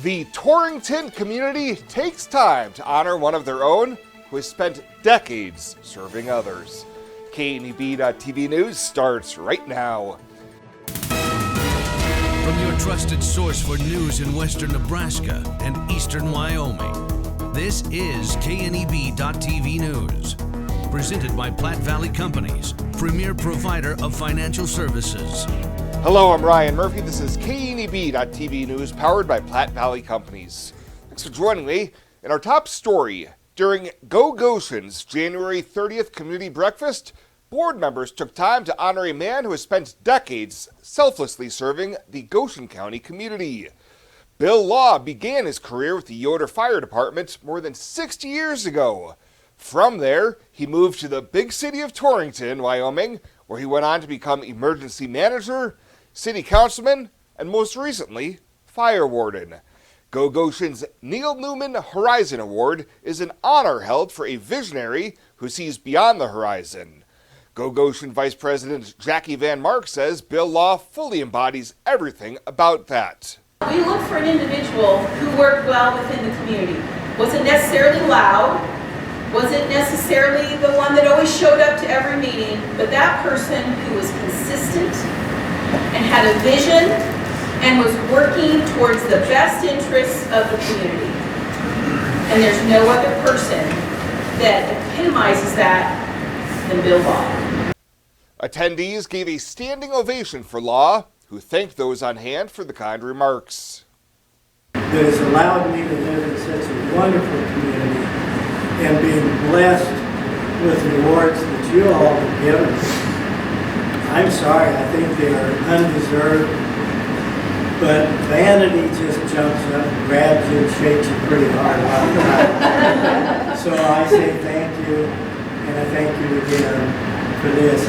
The Torrington community takes time to honor one of their own who has spent decades serving others. KNEB.TV News starts right now. From your trusted source for news in western Nebraska and eastern Wyoming, this is KNEB.TV News. Presented by Platte Valley Companies, premier provider of financial services. Hello, I'm Ryan Murphy. This is KNEB.TV News powered by Platte Valley Companies. Thanks for joining me. In our top story, during Go Goshen's January 30th community breakfast, board members took time to honor a man who has spent decades selflessly serving the Goshen County community. Bill Law began his career with the Yoder Fire Department more than 60 years ago. From there, he moved to the big city of Torrington, Wyoming, where he went on to become emergency manager, city councilman, and most recently, fire warden. Go Goshen's Neil Newman Horizon Award is an honor held for a visionary who sees beyond the horizon. Go Goshen Vice President Jackie Van Mark says Bill Law fully embodies everything about that. We look for an individual who worked well within the community. Wasn't necessarily loud, wasn't necessarily the one that always showed up to every meeting, but that person who was consistent and had a vision and was working towards the best interests of the community. And there's no other person that epitomizes that than Bill Law. Attendees gave a standing ovation for Law, who thanked those on hand for the kind remarks. That has allowed me to live in such a wonderful community and being blessed with the awards that you all have given. I'm sorry, I think they are undeserved, but vanity just jumps up and grabs you and shakes you pretty hard a lot of times. So I say thank you, and I thank you again for this.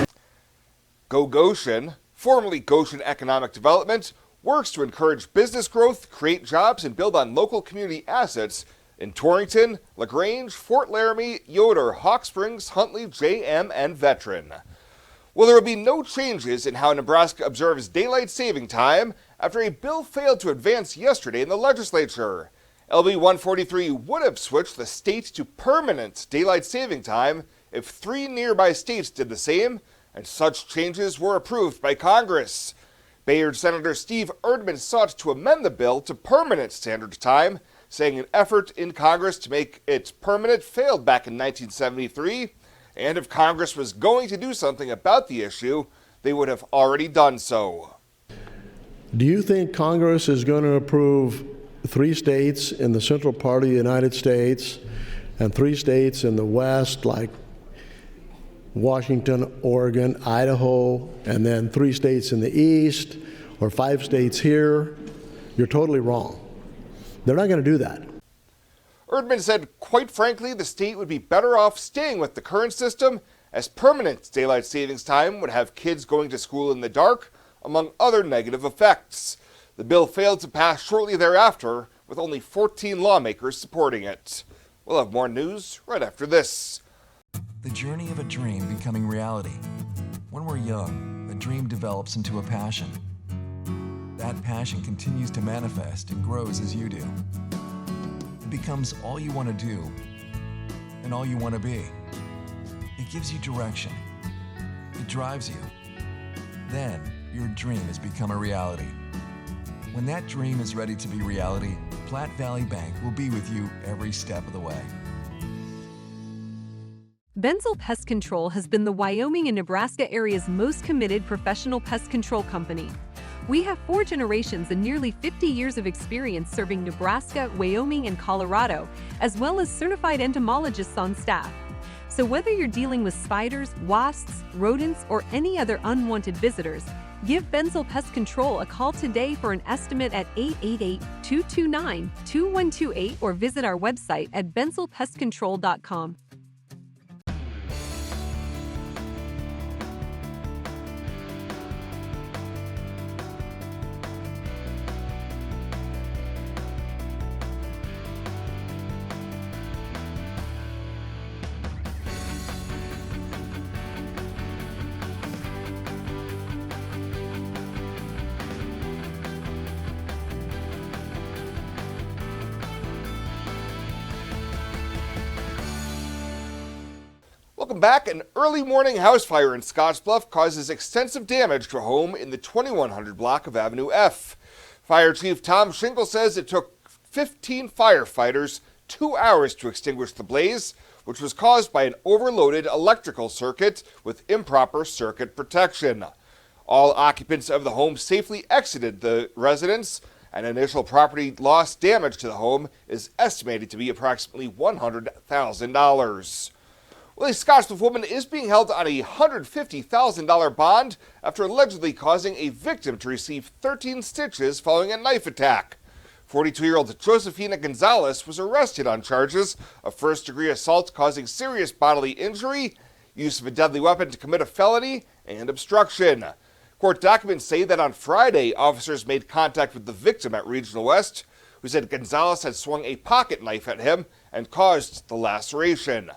Go Goshen, formerly Goshen Economic Development, works to encourage business growth, create jobs, and build on local community assets in Torrington, LaGrange, Fort Laramie, Yoder, Hawk Springs, Huntley, JM, and Veteran. Well, there will be no changes in how Nebraska observes daylight saving time after a bill failed to advance yesterday in the legislature. LB 143 would have switched the state to permanent daylight saving time if 3 nearby states did the same, and such changes were approved by Congress. Bayard Senator Steve Erdman sought to amend the bill to permanent standard time, saying an effort in Congress to make it permanent failed back in 1973, and if Congress was going to do something about the issue, they would have already done so. Do you think Congress is going to approve 3 states in the central part of the United States and 3 states in the west, like Washington, Oregon, Idaho, and then 3 states in the east, or 5 states here? You're totally wrong. They're not going to do that. Erdman said, quite frankly, the state would be better off staying with the current system, as permanent daylight savings time would have kids going to school in the dark, among other negative effects. The bill failed to pass shortly thereafter, with only 14 lawmakers supporting it. We'll have more news right after this. The journey of a dream becoming reality. When we're young, a dream develops into a passion. That passion continues to manifest and grows as you do. It becomes all you want to do and all you want to be. It gives you direction. It drives you. Then your dream has become a reality. When that dream is ready to be reality, Platte Valley Bank will be with you every step of the way. Benzel Pest Control has been the Wyoming and Nebraska area's most committed professional pest control company. We have 4 generations and nearly 50 years of experience serving Nebraska, Wyoming, and Colorado, as well as certified entomologists on staff. So whether you're dealing with spiders, wasps, rodents, or any other unwanted visitors, give Benzel Pest Control a call today for an estimate at 888-229-2128 or visit our website at benzelpestcontrol.com. Welcome back. An early morning house fire in Scottsbluff causes extensive damage to a home in the 2100 block of Avenue F. Fire Chief Tom Shingle says it took 15 firefighters 2 hours to extinguish the blaze, which was caused by an overloaded electrical circuit with improper circuit protection. All occupants of the home safely exited the residence, and initial property loss damage to the home is estimated to be approximately $100,000. Well, a Scottsbluff woman is being held on a $150,000 bond after allegedly causing a victim to receive 13 stitches following a knife attack. 42-year-old Josefina Gonzalez was arrested on charges of first-degree assault causing serious bodily injury, use of a deadly weapon to commit a felony, and obstruction. Court documents say that on Friday, officers made contact with the victim at Regional West, who said Gonzalez had swung a pocket knife at him and caused the laceration.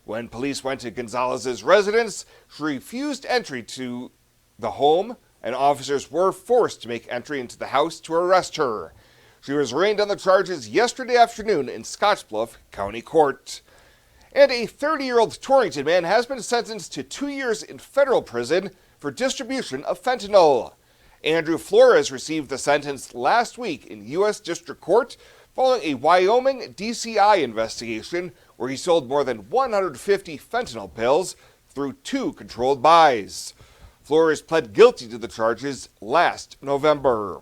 When police went to Gonzalez's residence, she refused entry to the home, and officers were forced to make entry into the house to arrest her. She was arraigned on the charges yesterday afternoon in Scottsbluff County Court. And a 30-year-old Torrington man has been sentenced to 2 years in federal prison for distribution of fentanyl. Andrew Flores received the sentence last week in U.S. District Court following a Wyoming DCI investigation where he sold more than 150 fentanyl pills through 2 controlled buys. Flores pled guilty to the charges last November.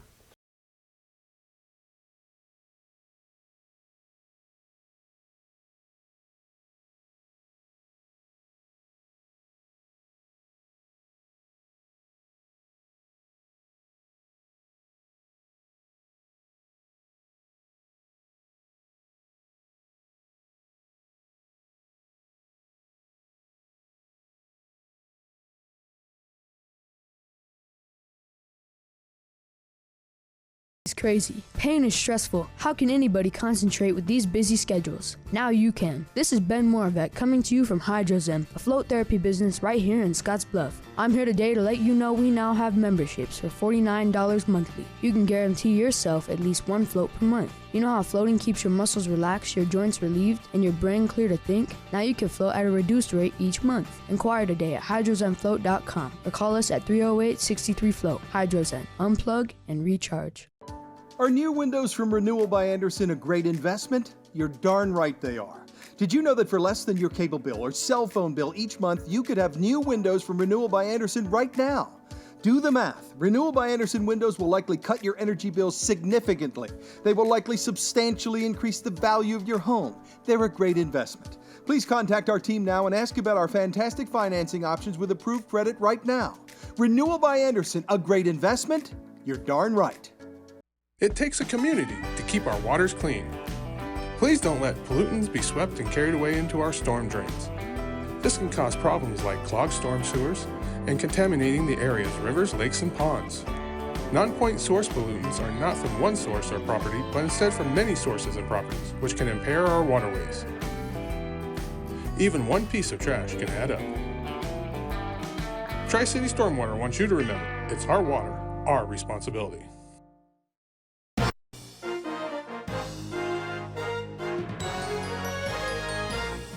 It's crazy. Pain is stressful. How can anybody concentrate with these busy schedules? Now you can. This is Ben Moravec coming to you from Hydrozen, a float therapy business right here in Scottsbluff. I'm here today to let you know we now have memberships for $49 monthly. You can guarantee yourself at least 1 float per month. You know how floating keeps your muscles relaxed, your joints relieved, and your brain clear to think? Now you can float at a reduced rate each month. Inquire today at hydrozenfloat.com or call us at 308-63-FLOAT. Hydrozen. Unplug and recharge. Are new windows from Renewal by Andersen a great investment? You're darn right they are. Did you know that for less than your cable bill or cell phone bill each month, you could have new windows from Renewal by Andersen right now? Do the math. Renewal by Andersen windows will likely cut your energy bills significantly. They will likely substantially increase the value of your home. They're a great investment. Please contact our team now and ask about our fantastic financing options with approved credit right now. Renewal by Andersen, a great investment? You're darn right. It takes a community to keep our waters clean. Please don't let pollutants be swept and carried away into our storm drains. This can cause problems like clogged storm sewers and contaminating the area's rivers, lakes, and ponds. Non-point source pollutants are not from one source or property, but instead from many sources and properties, which can impair our waterways. Even one piece of trash can add up. Tri-City Stormwater wants you to remember, it's our water, our responsibility.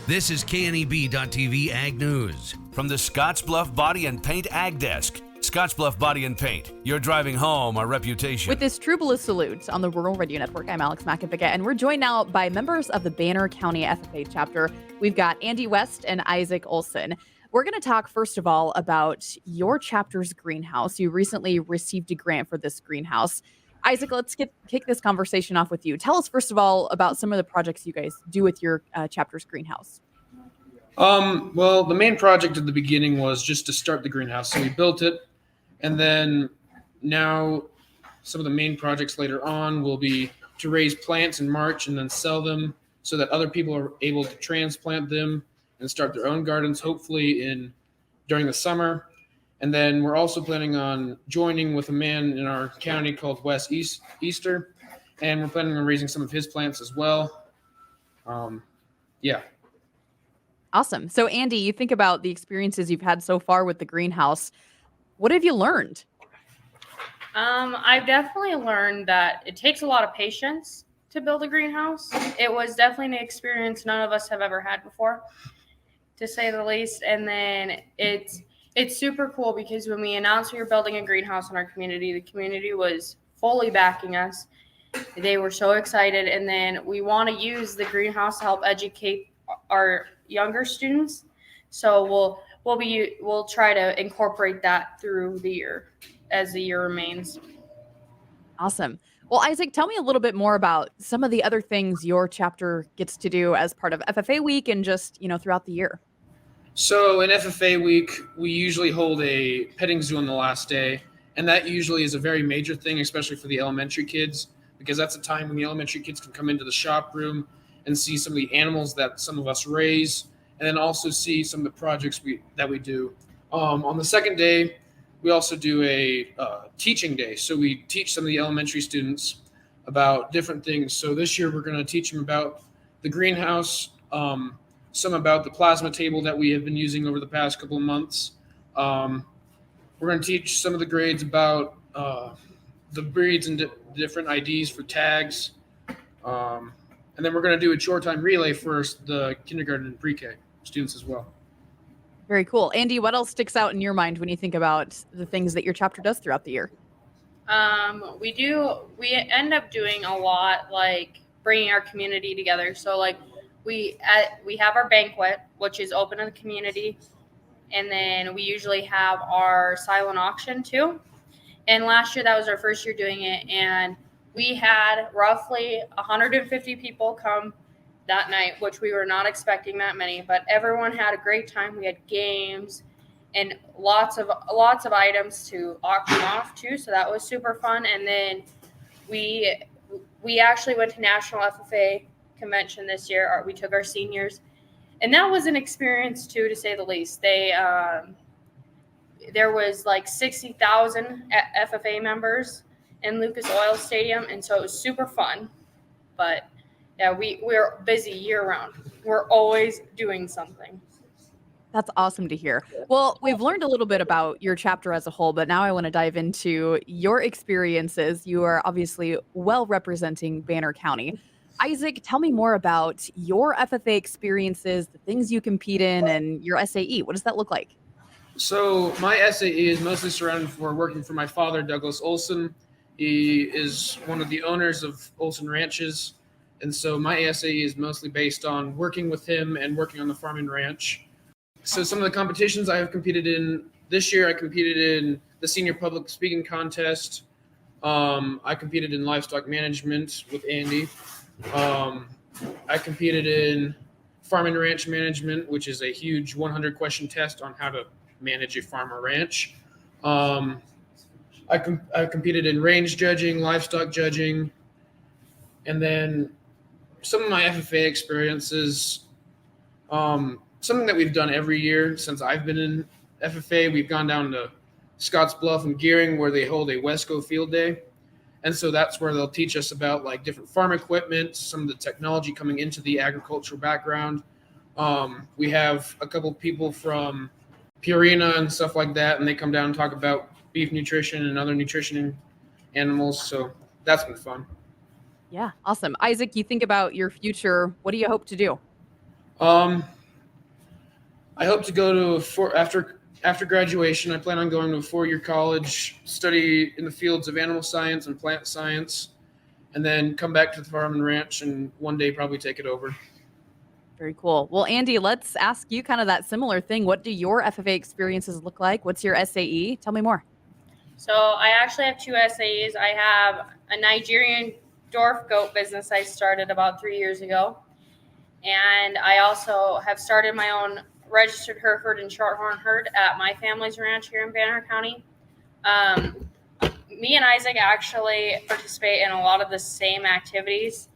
This is KNEB.TV Ag News from the Scottsbluff Body and Paint Ag Desk. Scottsbluff Body and Paint, you're driving home our reputation. With this Troubadour salute on the Rural Radio Network, I'm Alex Makovica, and we're joined now by members of the Banner County FFA chapter. We've got Andy West and Isaac Olson. We're going to talk, first of all, about your chapter's greenhouse. You recently received a grant for this greenhouse. Isaac, let's kick this conversation off with you. Tell us, first of all, about some of the projects you guys do with your chapter's greenhouse. Well, the main project at the beginning was just to start the greenhouse. So we built it, and then now some of the main projects later on will be to raise plants in March and then sell them so that other people are able to transplant them and start their own gardens, hopefully during the summer. And then we're also planning on joining with a man in our county called Wes Easter, and we're planning on raising some of his plants as well. Yeah. Awesome. So, Andy, you think about the experiences you've had so far with the greenhouse. What have you learned? I've definitely learned that it takes a lot of patience to build a greenhouse. It was definitely an experience none of us have ever had before. to say the least. And then it's super cool because when we announced we were building a greenhouse in our community, the community was fully backing us. They were so excited. And then we want to use the greenhouse to help educate our younger students. So we'll try to incorporate that through the year as the year remains. Awesome. Well, Isaac, tell me a little bit more about some of the other things your chapter gets to do as part of FFA week and just, throughout the year. So in FFA week, we usually hold a petting zoo on the last day. And that usually is a very major thing, especially for the elementary kids, because that's a time when the elementary kids can come into the shop room and see some of the animals that some of us raise, and then also see some of the projects that we do. On the second day, we also do a teaching day. So we teach some of the elementary students about different things. So this year we're going to teach them about the greenhouse, some about the plasma table that we have been using over the past couple of months. We're going to teach some of the grades about the breeds and different IDs for tags. And then we're going to do a chore time relay for the kindergarten and pre-K students as well. Very cool. Andy, what else sticks out in your mind when you think about the things that your chapter does throughout the year? We end up doing a lot, like bringing our community together. So like we have our banquet, which is open to the community. And then we usually have our silent auction too. And last year, that was our first year doing it. And we had roughly 150 people come that night, which we were not expecting that many, but everyone had a great time. We had games and lots of items to auction off too. So that was super fun. And then we actually went to National FFA Convention this year. We took our seniors, and that was an experience too, to say the least. There was like 60,000 FFA members in Lucas Oil Stadium, and so it was super fun. But yeah, we're busy year round. We're always doing something. That's awesome to hear. Well, we've learned a little bit about your chapter as a whole, but now I want to dive into your experiences. You are obviously well representing Banner County. Isaac, tell me more about your FFA experiences, the things you compete in, and your SAE. What does that look like? So my SAE is mostly surrounded for working for my father, Douglas Olson. He is one of the owners of Olson Ranches. And so my SAE is mostly based on working with him and working on the farm and ranch. So some of the competitions I have competed in this year, I competed in the senior public speaking contest. I competed in livestock management with Andy. I competed in farm and ranch management, which is a huge 100 question test on how to manage a farm or ranch. I competed in range judging, livestock judging, and then some of my FFA experiences, something that we've done every year since I've been in FFA, we've gone down to Scotts Bluff and Gearing where they hold a Wesco field day. And so that's where they'll teach us about like different farm equipment, some of the technology coming into the agricultural background. We have a couple people from Purina and stuff like that, and they come down and talk about beef nutrition and other nutrition in animals. So that's been fun. Yeah, awesome. Isaac, you think about your future. What do you hope to do? I hope to go to after graduation. I plan on going to a 4-year college, study in the fields of animal science and plant science, and then come back to the farm and ranch and one day probably take it over. Very cool. Well, Andy, let's ask you kind of that similar thing. What do your FFA experiences look like? What's your SAE? Tell me more. So I actually have 2 SAEs. I have a Nigerian Dwarf goat business I started about 3 years ago. And I also have started my own registered Hereford and Shorthorn herd at my family's ranch here in Banner County. Me and Isaac actually participate in a lot of the same activities.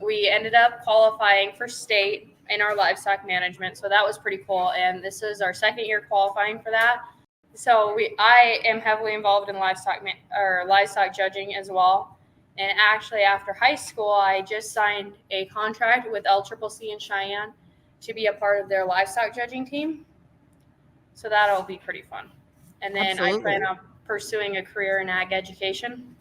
We ended up qualifying for state in our livestock management, so that was pretty cool. And this is our 2nd year qualifying for that. So I am heavily involved in livestock judging as well. And actually, after high school, I just signed a contract with LCCC in Cheyenne to be a part of their livestock judging team. So that'll be pretty fun. And then I plan on pursuing a career in ag education.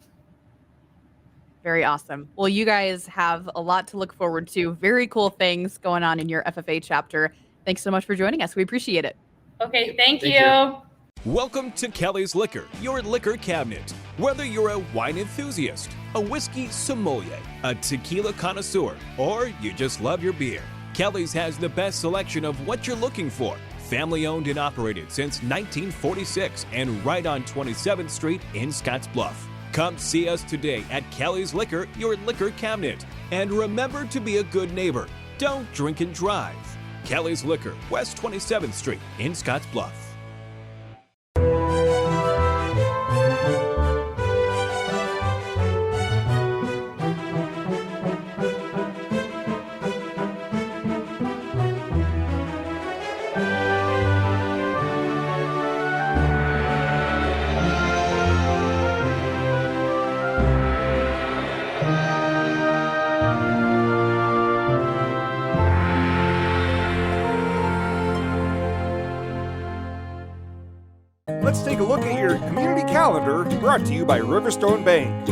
Very awesome. Well, you guys have a lot to look forward to. Very cool things going on in your FFA chapter. Thanks so much for joining us. We appreciate it. Okay, thank you. Welcome to Kelly's Liquor, your liquor cabinet. Whether you're a wine enthusiast, a whiskey sommelier, a tequila connoisseur, or you just love your beer, Kelly's has the best selection of what you're looking for. Family owned and operated since 1946 and right on 27th Street in Scottsbluff. Come see us today at Kelly's Liquor, your liquor cabinet. And remember to be a good neighbor. Don't drink and drive. Kelly's Liquor, West 27th Street in Scottsbluff. Let's take a look at your community calendar, brought to you by Riverstone Bank.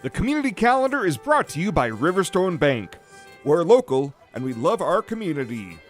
The community calendar is brought to you by Riverstone Bank. We're local and we love our community.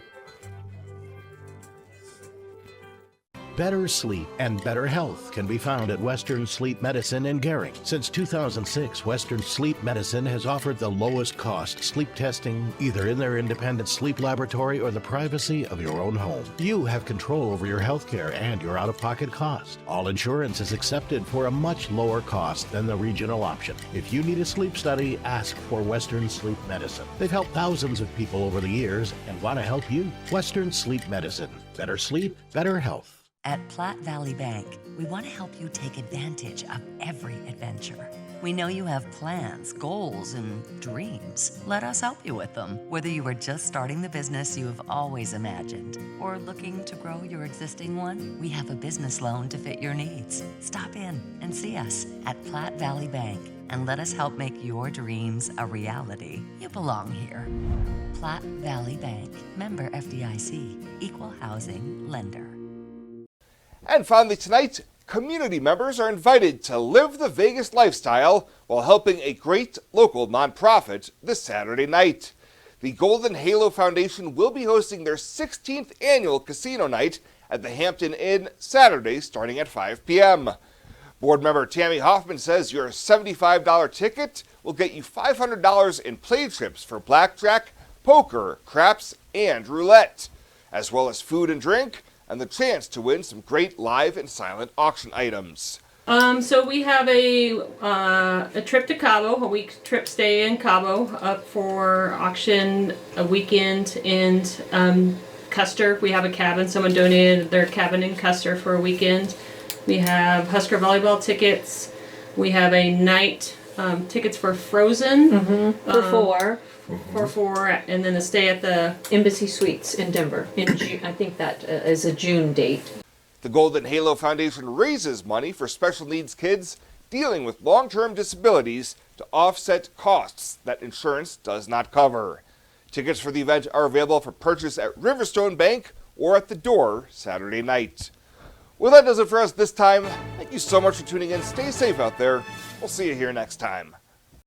Better sleep and better health can be found at Western Sleep Medicine in Gering. Since 2006, Western Sleep Medicine has offered the lowest cost sleep testing either in their independent sleep laboratory or the privacy of your own home. You have control over your health care and your out-of-pocket cost. All insurance is accepted for a much lower cost than the regional option. If you need a sleep study, ask for Western Sleep Medicine. They've helped thousands of people over the years and want to help you. Western Sleep Medicine. Better sleep, better health. At Platte Valley Bank, we want to help you take advantage of every adventure. We know you have plans, goals, and dreams. Let us help you with them. Whether you are just starting the business you have always imagined or looking to grow your existing one, we have a business loan to fit your needs. Stop in and see us at Platte Valley Bank and let us help make your dreams a reality. You belong here. Platte Valley Bank, member FDIC, equal housing lender. And finally tonight, community members are invited to live the Vegas lifestyle while helping a great local nonprofit this Saturday night. The Golden Halo Foundation will be hosting their 16th annual casino night at the Hampton Inn Saturday starting at 5 p.m. Board member Tammy Hoffman says your $75 ticket will get you $500 in play chips for blackjack, poker, craps, and roulette, as well as food and drink and the chance to win some great live and silent auction items. So we have a trip to Cabo, a week trip stay in Cabo, up for auction a weekend, and Custer. We have a cabin. Someone donated their cabin in Custer for a weekend. We have Husker volleyball tickets. We have a night tickets for Frozen For four, and then a stay at the Embassy Suites in Denver in June. I think that is a June date. The Golden Halo Foundation raises money for special needs kids dealing with long-term disabilities to offset costs that insurance does not cover. Tickets for the event are available for purchase at Riverstone Bank or at the door Saturday night. Well, that does it for us this time. Thank you so much for tuning in. Stay safe out there. We'll see you here next time.